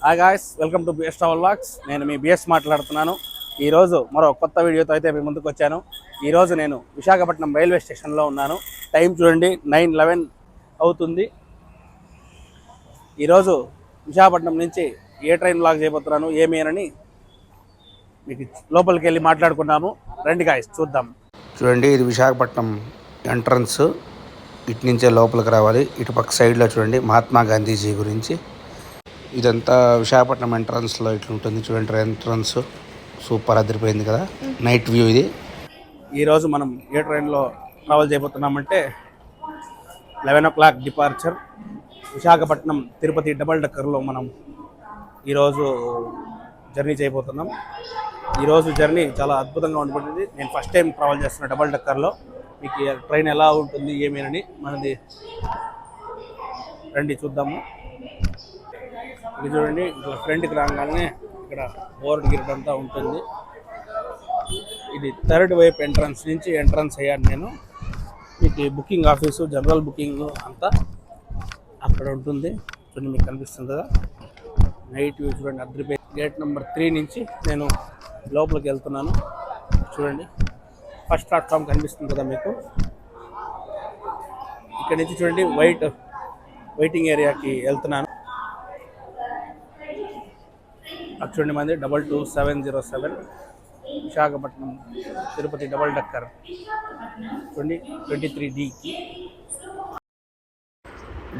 Hi guys, welcome to BS travel vlogs. నేను మీ BS మాట్లాడుతున్నాను. ఈరోజు మరో కొత్త వీడియోతో అయితే మీ ముందుకు వచ్చాను. ఈరోజు నేను విశాఖపట్నం రైల్వే స్టేషన్లో ఉన్నాను. టైం చూడండి, 9:11 అవుతుంది. ఈరోజు విశాఖపట్నం నుంచి ఏ ట్రైన్ వ్లాగ్ చేయబోతున్నాను ఏమేనని మీకు లోపలికి వెళ్ళి మాట్లాడుకున్నాము. రండి గాయ్స్, చూద్దాం. చూడండి, ఇది విశాఖపట్నం ఎంట్రన్స్. ఇటు నుంచే లోపలికి రావాలి. ఇటు పక్క సైడ్లో చూడండి మహాత్మా గాంధీజీ గురించి. ఇదంతా విశాఖపట్నం ఎంట్రన్స్లో ఇట్లుంటుంది. చూడండి, ఎంట్రన్స్ సూపర్ అదిరిపోయింది కదా. నైట్ వ్యూ ఇది. ఈరోజు మనం ఏ ట్రైన్లో ట్రావెల్ చేయబోతున్నామంటే 11 o'clock departure Visakhapatnam Tirupati double డెక్కర్లో మనం ఈరోజు జర్నీ చేయబోతున్నాం. ఈరోజు జర్నీ చాలా అద్భుతంగా ఉండబడింది. నేను ఫస్ట్ టైం ట్రావెల్ చేస్తున్న డబల్ డెక్కర్లో. మీకు ట్రైన్ ఎలా ఉంటుంది ఏమేనని మనది రండి చూద్దాము. ఇది చూడండి, ఇక్కడ ఫ్రంట్కి రాగానే ఇక్కడ బోర్డు గిరిట్ అంతా ఉంటుంది. ఇది థర్డ్ వైపు ఎంట్రన్స్ నుంచి ఎంట్రన్స్ అయ్యాను నేను. మీకు బుకింగ్ ఆఫీసు, జనరల్ బుకింగ్ అంతా అక్కడ ఉంటుంది. చూడండి, మీకు కనిపిస్తుంది కదా. నైట్ వ్యూ చూడండి, అద్రిపోయి గేట్ నెంబర్ 3 నుంచి నేను లోపలికి వెళ్తున్నాను. చూడండి, ఫస్ట్ ప్లాట్ఫామ్ కనిపిస్తుంది కదా మీకు. ఇక్కడ నుంచి చూడండి వెయిటింగ్ ఏరియాకి వెళ్తున్నాను. చూడండి, మంది 22707 విశాఖపట్నం తిరుపతి డబల్ డెక్కర్ చూడండి 23D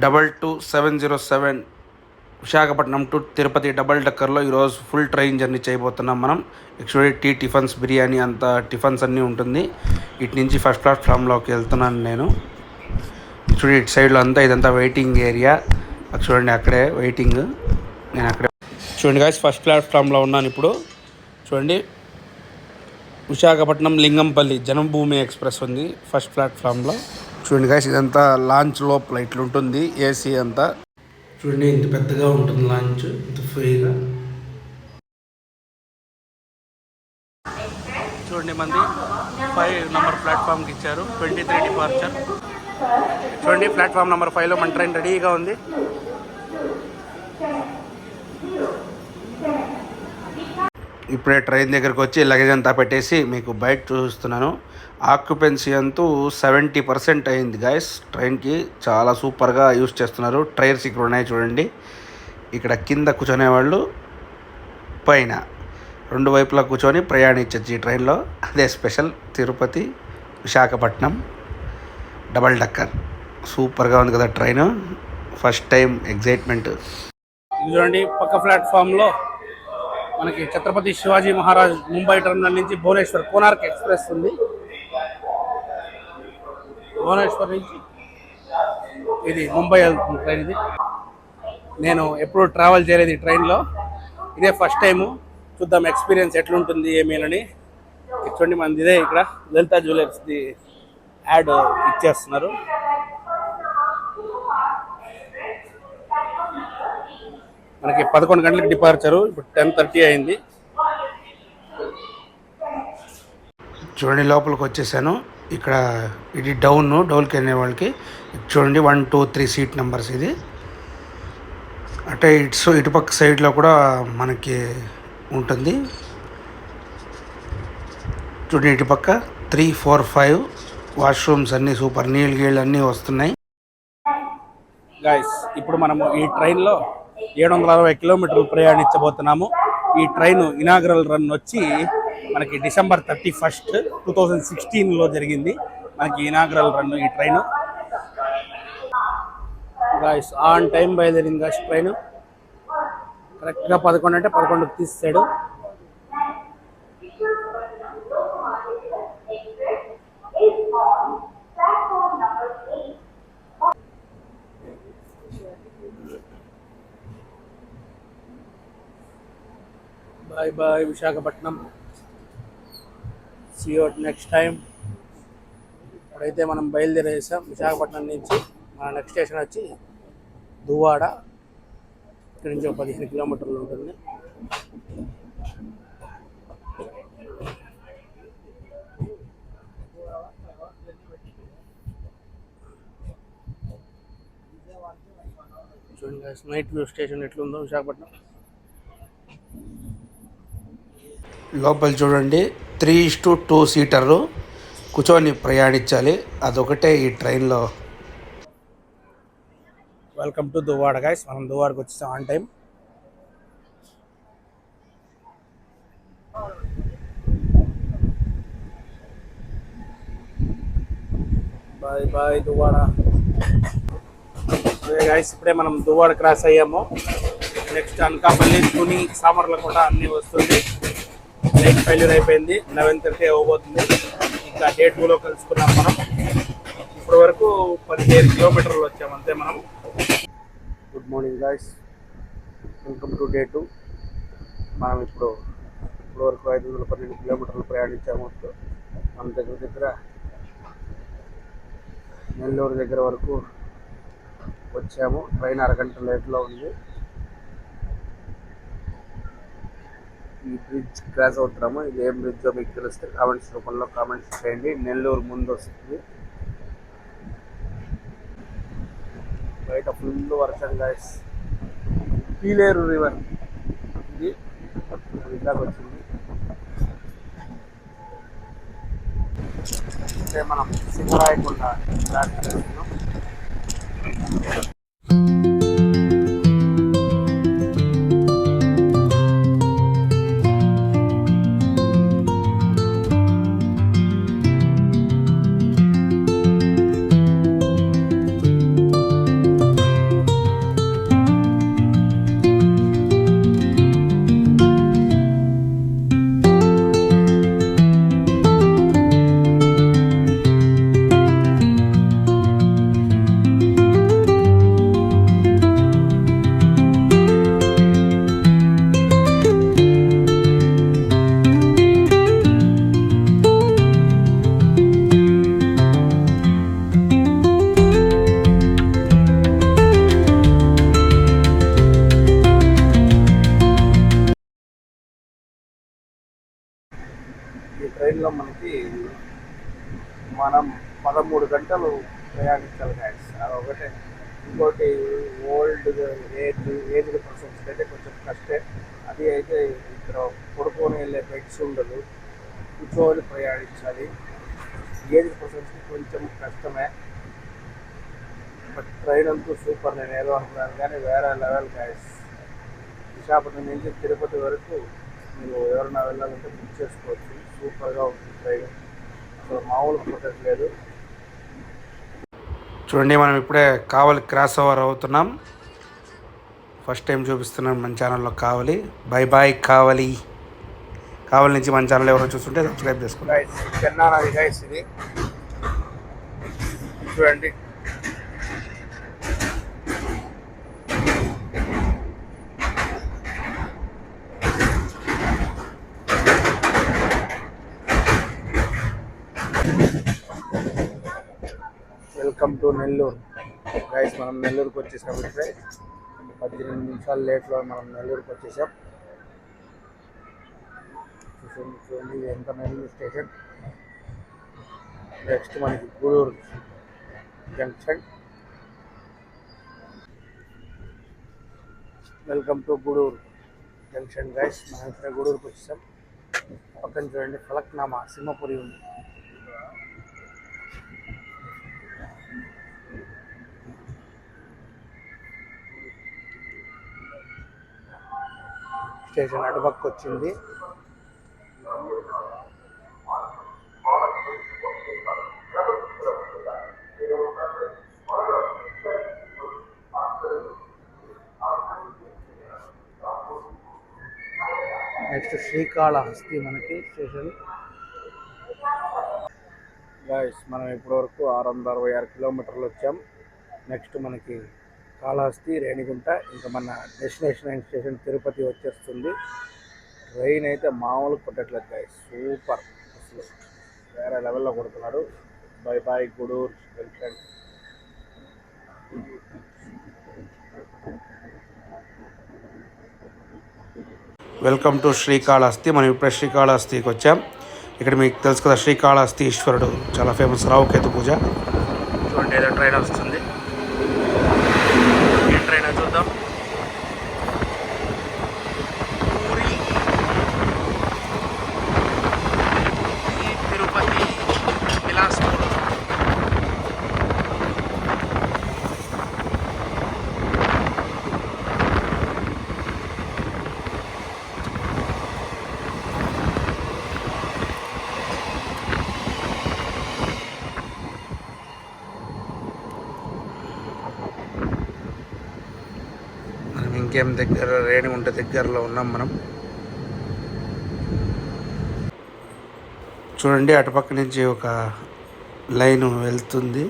22707 Visakhapatnam to Tirupati double డెక్కర్లో ఈరోజు ఫుల్ ట్రైన్ జర్నీ చేయబోతున్నాం మనం. చూడండి, టిఫిన్స్, బిర్యానీ అంతా టిఫిన్స్ అన్నీ ఉంటుంది. ఇటు నుంచి ఫస్ట్ ప్లాట్ఫామ్లోకి వెళ్తున్నాను నేను. చూడండి, ఇటు సైడ్లో అంతా ఇదంతా వెయిటింగ్ ఏరియా. చూడండి, అక్కడే వెయిటింగ్. నేను అక్కడే చూడండి గాయ్స్, ఫస్ట్ ప్లాట్ఫామ్లో ఉన్నాను ఇప్పుడు. చూడండి, విశాఖపట్నం లింగంపల్లి జన్మభూమి ఎక్స్ప్రెస్ ఉంది ఫస్ట్ ప్లాట్ఫామ్లో. చూడండి గాయ్స్, ఇదంతా లాంచ్ లోపల ఇట్లుంటుంది. ఏసీ అంతా చూడండి, ఇంత పెద్దగా ఉంటుంది లాంచ్, ఇంత ఫ్రీగా. చూడండి, మంది 5 నెంబర్ ప్లాట్ఫామ్కి ఇచ్చారు. 23 డిపార్చర్. చూడండి, ప్లాట్ఫామ్ నెంబర్ 5లో మన ట్రైన్ రెడీగా ఉంది. ఇప్పుడే ట్రైన్ దగ్గరకు వచ్చి లగేజ్ అంతా పెట్టేసి మీకు బయట చూస్తున్నాను. ఆక్యుపెన్సీ అంటూ 70% అయింది గాయస్. ట్రైన్కి చాలా సూపర్గా యూస్ చేస్తున్నారు. టైర్స్ ఇక్కడ ఉన్నాయి చూడండి. ఇక్కడ కింద కూర్చునే వాళ్ళు పైన 2 వైపులా కూర్చొని ప్రయాణించచ్చు ఈ ట్రైన్లో. అదే special. Tirupati Visakhapatnam double decker సూపర్గా ఉంది కదా ట్రైన్. First time excitement. చూడండి, పక్క ప్లాట్ఫామ్లో మనకి ఛత్రపతి శివాజీ మహారాజ్ ముంబై టెర్మినల్ నుంచి భువనేశ్వర్ కోనార్క్ ఎక్స్ప్రెస్ ఉంది. భువనేశ్వర్ నుంచి ఇది ముంబై వెళ్తుంది ట్రైన్. ఇది నేను ఎప్పుడు ట్రావెల్ చేయలేదు ఈ ట్రైన్లో, ఇదే ఫస్ట్ టైము. చూద్దాం ఎక్స్పీరియన్స్ ఎట్లుంటుంది ఏమేనని. చూడండి, మనది ఇదే. ఇక్కడ లలితా జ్యువెలర్స్ది యాడ్ ఇచ్చేస్తున్నారు. మనకి 11 గంటలకు డిపార్చరు. ఇప్పుడు 10:30 అయింది. చూడండి, లోపలికి వచ్చేసాను. ఇక్కడ ఇది డౌన్కి వెళ్ళే వాళ్ళకి చూడండి 1, 2, 3 సీట్ నెంబర్స్ ఇది. అంటే ఇటుపక్క సైడ్లో కూడా మనకి ఉంటుంది. చూడండి, ఇటుపక్క 3, 4, 5 వాష్రూమ్స్ అన్నీ సూపర్. నీళ్ళు అన్నీ వస్తున్నాయి. గాయస్, ఇప్పుడు మనము ఈ ట్రైన్లో 760 కిలోమీటర్లు ప్రయాణించబోతున్నాము. ఈ ట్రైన్ ఇనాగరల్ రన్ వచ్చి మనకి December 31st, 2016లో జరిగింది. మనకి ఇనాగరల్ రన్ ఈ ట్రైన్. గాయస్, ఆన్ టైం బయలుదేరింది గాయస్ ట్రైన్. కరెక్ట్గా 11 అంటే 11కి తీసాడు. Bye bye Visakhapatnam. See you next time. ఇప్పుడైతే మనం బయలుదేరేసాం విశాఖపట్నం నుంచి. మన నెక్స్ట్ స్టేషన్ వచ్చి దువ్వాడ. ఇక్కడి నుంచి 15 కిలోమీటర్లు ఉంటుంది. చూడండి నైట్ వ్యూ స్టేషన్ ఎట్లుందో విశాఖపట్నం. లోపల చూడండి 3:2 సీటర్లు కూర్చొని ప్రయాణించాలి. అదొకటే ఈ ట్రైన్లో. Welcome to Duvvada guys. మనం దువ్వాడకి వచ్చేసాం on time. Bye bye Duvvada. Guys ఇప్పుడే మనం దువ్వాడ క్రాస్ అయ్యాము. నెక్స్ట్ అనకాపల్లి, తుని, సామర్లకోట అన్నీ వస్తుంది. నైట్ ఫెయిల్యూర్ అయిపోయింది. 11:30 అవ్వబోతుంది. ఇంకా డే 2లో కలుసుకున్నాం మనం. ఇప్పటి వరకు 17 కిలోమీటర్లు వచ్చాము అంతే మనం. Good morning guys, welcome to day 2. మనం ఇప్పుడు వరకు 512 కిలోమీటర్లు ప్రయాణించాము. మన దగ్గర నెల్లూరు దగ్గర వరకు వచ్చాము. ట్రైన్ అరగంట లేట్లో ఉంది. ఈ బ్రిడ్జ్ క్రాస్ అవుతున్నాము. ఇది ఏం బ్రిడ్జో మీకు తెలిస్తే కామెంట్స్ రూపంలో కామెంట్స్ చేయండి. నెల్లూరు ముందు వస్తుంది. బయట ఫుల్ వర్షం గైస్. పీలేరు రివర్ ఇది ఇలాగ వచ్చింది. అంటే మనం సింగరాయకొండ క్రాస్ చేస్తున్నాం. ఈ ట్రైన్లో మనం 13 గంటలు ప్రయాణించాలి గైస్. అదొకటే. ఇంకోటి ఏజ్డ్ పర్సన్స్ అయితే కొంచెం కష్టే. అది అయితే ఇక్కడ పడుకొని వెళ్ళే బెడ్స్ ఉండదు, కూర్చొని ప్రయాణించాలి. ఏజ్డ్ పర్సన్స్కి కొంచెం కష్టమే. బట్ ట్రైన్ అంతా సూపర్. నేను ఏదో అనుకున్నాను కానీ వేరే లెవెల్ గైస్. విశాఖపట్నం నుంచి తిరుపతి వరకు మీరు ఎవరైనా వెళ్ళాలంటే బుక్ చేసుకోవచ్చు. సూపర్గా ఉంటుంది ట్రైన్. అసలు మామూలు కుట్టట్లేదు. చూడండి, మనం ఇప్పుడే కావలి క్రాస్ ఓవర్ అవుతున్నాం. ఫస్ట్ టైం చూపిస్తున్నాను మన ఛానల్లో కావలి. బై బాయ్ కావలి. కావలి నుంచి మన ఛానల్ ఎవరో చూస్తుంటే సబ్స్క్రైబ్ చేసుకోండి. పెన్నా నది గైస్ ఇది చూడండి. Welcome to Nellore guys. మనం నెల్లూరుకి వచ్చేసాం. ఇప్పుడే 18 నిమిషాలు లేట్లో మనం నెల్లూరుకి వచ్చేసాం. చూడండి ఎంత నెల్లూరు స్టేషన్. నెక్స్ట్ మనకి Gudur junction. Welcome to Gudur junction guys. మనం ఇక్కడ గూడూరుకి వచ్చేసాం. పక్కన చూడండి ఫలక్నామా సింహపురి ఉంది. స్టేషన్ అటుపక్క వచ్చింది. నెక్స్ట్ శ్రీకాళహస్తి మనకి స్టేషన్ గైస్. మనం ఇప్పటివరకు 666 కిలోమీటర్లు వచ్చాం. నెక్స్ట్ మనకి కాళహస్తి, రేణిగుంట, ఇంకా మన డెస్టినేషన్ స్టేషన్ తిరుపతి వచ్చేస్తుంది. ట్రైన్ అయితే మామూలు కొట్టట్లేదు గైస్. సూపర్, అసలు వేరే లెవెల్లో కొడుతున్నాడు. Bye bye Gudur junction. Welcome to Srikalahasti. మనం ఇప్పుడే శ్రీకాళహస్తికి వచ్చాం. ఇక్కడ మీకు తెలుసు కదా శ్రీకాళహస్తి ఈశ్వరుడు చాలా ఫేమస్. రావుకేతు పూజ. చూడండి ఏదో ట్రైన్ వస్తుంది. ఏ ట్రైన్ చూద్దాం. ఏటీఎం దగ్గర రేణిగుంట దగ్గరలో ఉన్నాం మనం. చూడండి అటుపక్క నుంచి ఒక లైన్ వెళ్తుంది.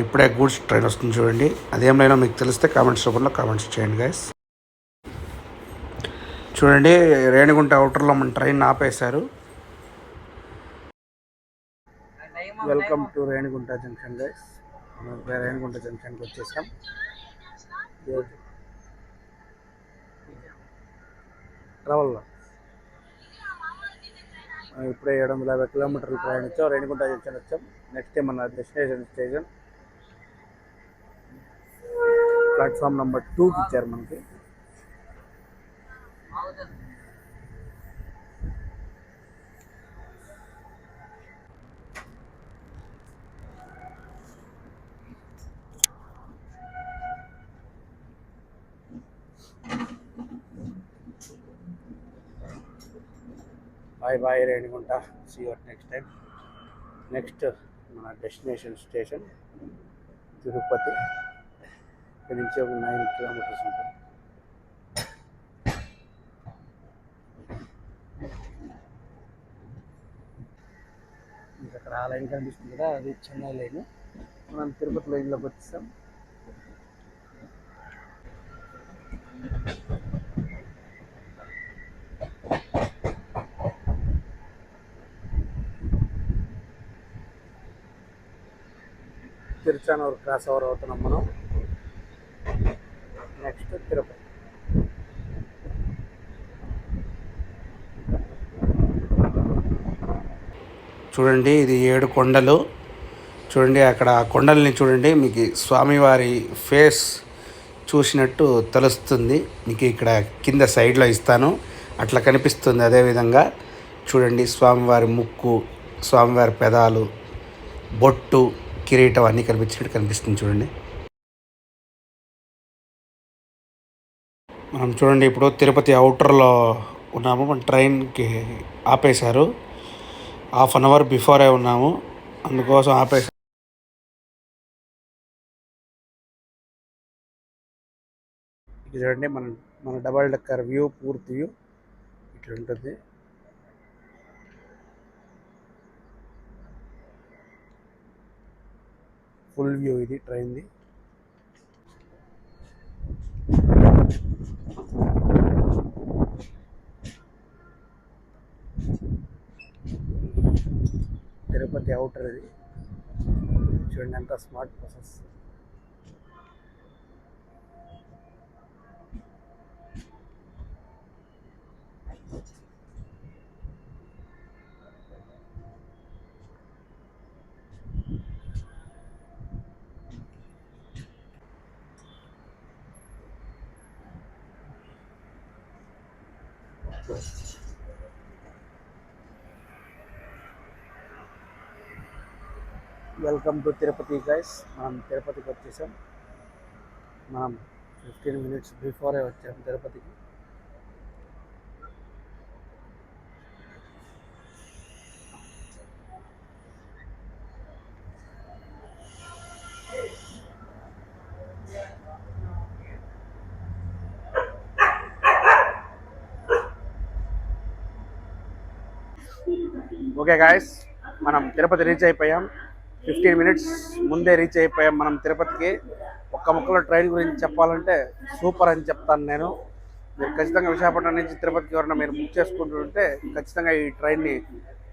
ఇప్పుడే గూడ్స్ ట్రైన్ వస్తుంది చూడండి. అదేం లైనో మీకు తెలిస్తే కామెంట్స్ రూపంలో కామెంట్స్ చేయండి గైస్. చూడండి రేణిగుంట అవుటర్లో మన ట్రైన్ ఆపేశారు. Welcome to Renigunta junction guys. మనం రేణిగుంట జంక్షన్కి వచ్చేసాం. ట్రావెల్లో ఇప్పుడే 750 కిలోమీటర్లు ప్రయాణించాం. రేణిగుంట జంక్షన్ వచ్చాం. నెక్స్ట్ మన డెస్టినేషన్ స్టేషన్ ప్లాట్ఫామ్ నెంబర్ 2కి ఇచ్చారు మనకి. Bye Renigunta. See you next time. Next మన డెస్టినేషన్ స్టేషన్ తిరుపతి. ఇక్కడ నుంచి ఒక 9 కిలోమీటర్స్ ఉంటుంది. ఇంకా అక్కడ ఆ లైన్ కనిపిస్తుంది కదా, అది చెన్నై లైన్. మనం తిరుపతి లైన్లోకి వచ్చేసాం. తిరుచానూరు క్రాస్ ఓవర్ అవుతున్నాం మనం. నెక్స్ట్ తిరుపతి. చూడండి ఇది 7 కొండలు. చూడండి అక్కడ కొండల్ని చూడండి, మీకు స్వామివారి ఫేస్ చూసినట్టు తెలుస్తుంది. మీకు ఇక్కడ కింద సైడ్లో ఇస్తాను, అట్లా కనిపిస్తుంది. అదేవిధంగా చూడండి స్వామివారి ముక్కు, స్వామివారి పెదాలు, బొట్టు, కిరీటం అన్నీ కనిపించినట్టు కనిపిస్తుంది. చూడండి మనం చూడండి ఇప్పుడు తిరుపతి అవుటర్లో ఉన్నాము. మన ట్రైన్కి ఆపేశారు. 1/2 అవర్ బిఫోరే ఉన్నాము, అందుకోసం ఆపేశారు. ఇది చూడండి మన డబల్ డెక్కర్ వ్యూ, పూర్తి వ్యూ ఇట్లా ఉంటుంది. ఫుల్ వ్యూ ఇది ట్రైన్ది. తిరుపతి అవుటర్ ఇది. చూడండి ఎంత smart process. Welcome to Tirupati guys. మనం తిరుపతికి వచ్చేసాం. మనం 15 మినిట్స్ బిఫోరే వచ్చాం తిరుపతికి. ఓకే గాయస్, మనం తిరుపతి రీచ్ అయిపోయాం. 15 మినిట్స్ ముందే రీచ్ అయిపోయాం మనం తిరుపతికి. ఒక్క ముక్కలో ట్రైన్ గురించి చెప్పాలంటే సూపర్ అని చెప్తాను నేను. మీరు ఖచ్చితంగా విశాఖపట్నం నుంచి తిరుపతికి ఎవరైనా మీరు బుక్ చేసుకుంటుంటే ఖచ్చితంగా ఈ ట్రైన్ని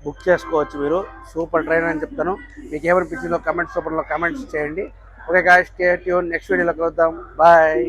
బుక్ చేసుకోవచ్చు మీరు. సూపర్ ట్రైన్ అని చెప్తాను. మీకు ఏమనిపించిందో కమెంట్స్ రూపంలో కమెంట్స్ చేయండి. Okay guys, stay tune. Next వీడియోలో కలుద్దాం. బాయ్.